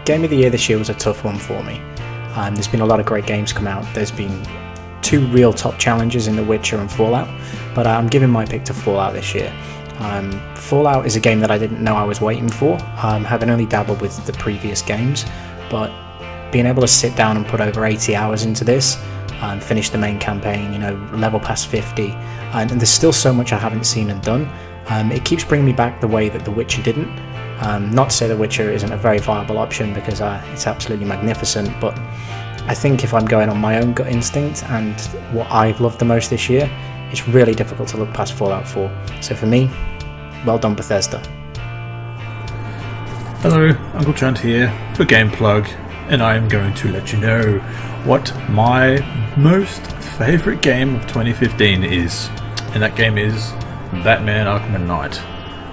Game of the Year this year was a tough one for me. There's been a lot of great games come out. There's been 2 real top challenges in The Witcher and Fallout, but I'm giving my pick to Fallout this year. Fallout is a game that I didn't know I was waiting for, having only dabbled with the previous games, but being able to sit down and put over 80 hours into this and finish the main campaign, you know, level past 50, and there's still so much I haven't seen and done. It keeps bringing me back the way that The Witcher didn't. Not to say The Witcher isn't a very viable option, because it's absolutely magnificent, but I think if I'm going on my own gut instinct and what I've loved the most this year, it's really difficult to look past Fallout 4. So for me, well done Bethesda. Hello, Uncle Chunt here for GamePlug, and I am going to let you know what my most favourite game of 2015 is. And that game is Batman Arkham Knight.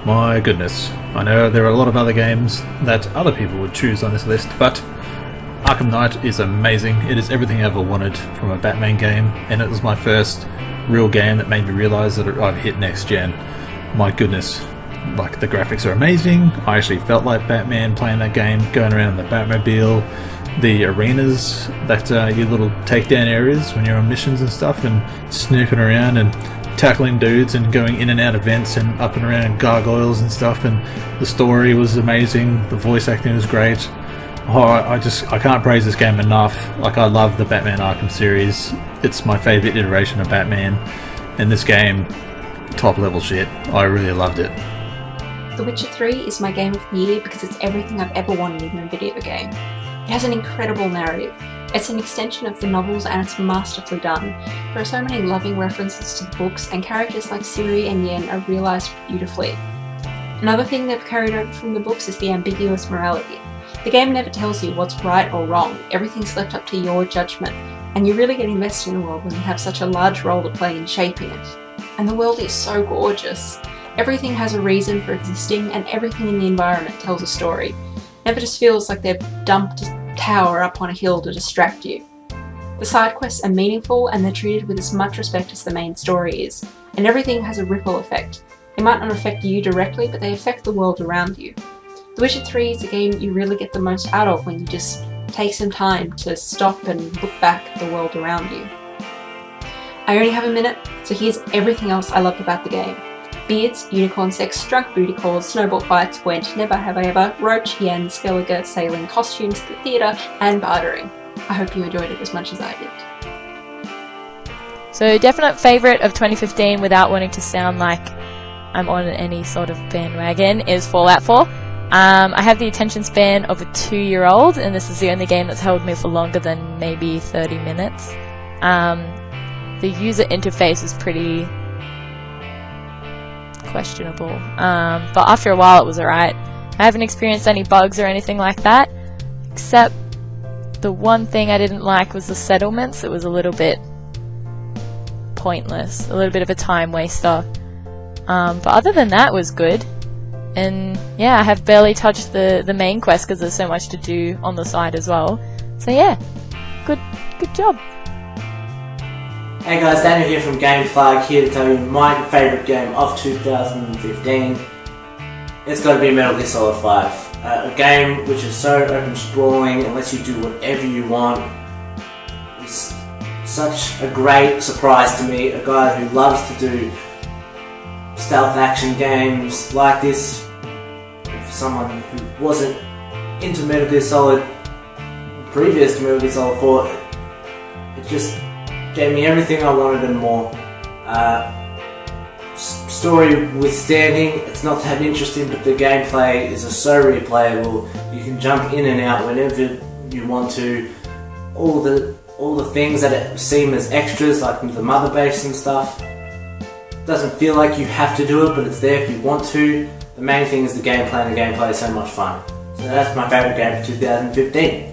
My goodness, I know there are a lot of other games that other people would choose on this list, but Arkham Knight is amazing. It is everything I ever wanted from a Batman game, and it was my first real game that made me realise that I've hit next gen. My goodness, like, the graphics are amazing. I actually felt like Batman playing that game, going around the Batmobile, the arenas, that your little takedown areas when you're on missions and stuff, and snooping around and tackling dudes and going in and out of vents and up and around gargoyles and stuff. And the story was amazing, the voice acting was great. Oh, I can't praise this game enough. Like, I love the Batman Arkham series. It's my favourite iteration of Batman, and this game, top level shit. I really loved it. The Witcher 3 is my game of the year because it's everything I've ever wanted in a video game. It has an incredible narrative. It's an extension of the novels and it's masterfully done. There are so many loving references to the books, and characters like Ciri and Yen are realised beautifully. Another thing they've carried over from the books is the ambiguous morality. The game never tells you what's right or wrong, everything's left up to your judgment, and you really get invested in the world when you have such a large role to play in shaping it. And the world is so gorgeous. Everything has a reason for existing, and everything in the environment tells a story. It never just feels like they've dumped a tower up on a hill to distract you. The side quests are meaningful, and they're treated with as much respect as the main story is, and everything has a ripple effect. They might not affect you directly, but they affect the world around you. The Witcher 3 is a game you really get the most out of when you just take some time to stop and look back at the world around you. I only have a minute, so here's everything else I loved about the game. Beards, unicorn sex, drunk booty calls, snowball fights, wench, never have I ever, roach, yen, skellige, sailing, costumes, the theatre, and bartering. I hope you enjoyed it as much as I did. So definite favourite of 2015 without wanting to sound like I'm on any sort of bandwagon is Fallout 4. I have the attention span of a 2-year-old, and this is the only game that's held me for longer than maybe 30 minutes. The user interface is pretty questionable, but after a while it was alright. I haven't experienced any bugs or anything like that, except the one thing I didn't like was the settlements. It was a little bit pointless, a little bit of a time waster, but other than that it was good. And yeah, I have barely touched the main quest because there's so much to do on the side as well. So yeah, good job. Hey guys, Daniel here from GamePlug, here to tell you my favourite game of 2015. It's got to be Metal Gear Solid 5. A game which is so open sprawling and lets you do whatever you want. It's such a great surprise to me, a guy who loves to do stealth action games like this. For someone who wasn't into Metal Gear Solid previous to Metal Gear Solid 4, it just gave me everything I wanted and more. Story withstanding, it's not that interesting, but the gameplay is so replayable. You can jump in and out whenever you want to. All the things that seem as extras, like the mother base and stuff, doesn't feel like you have to do it, but it's there if you want to. The main thing is the gameplay, and the gameplay is so much fun. So that's my favourite game of 2015.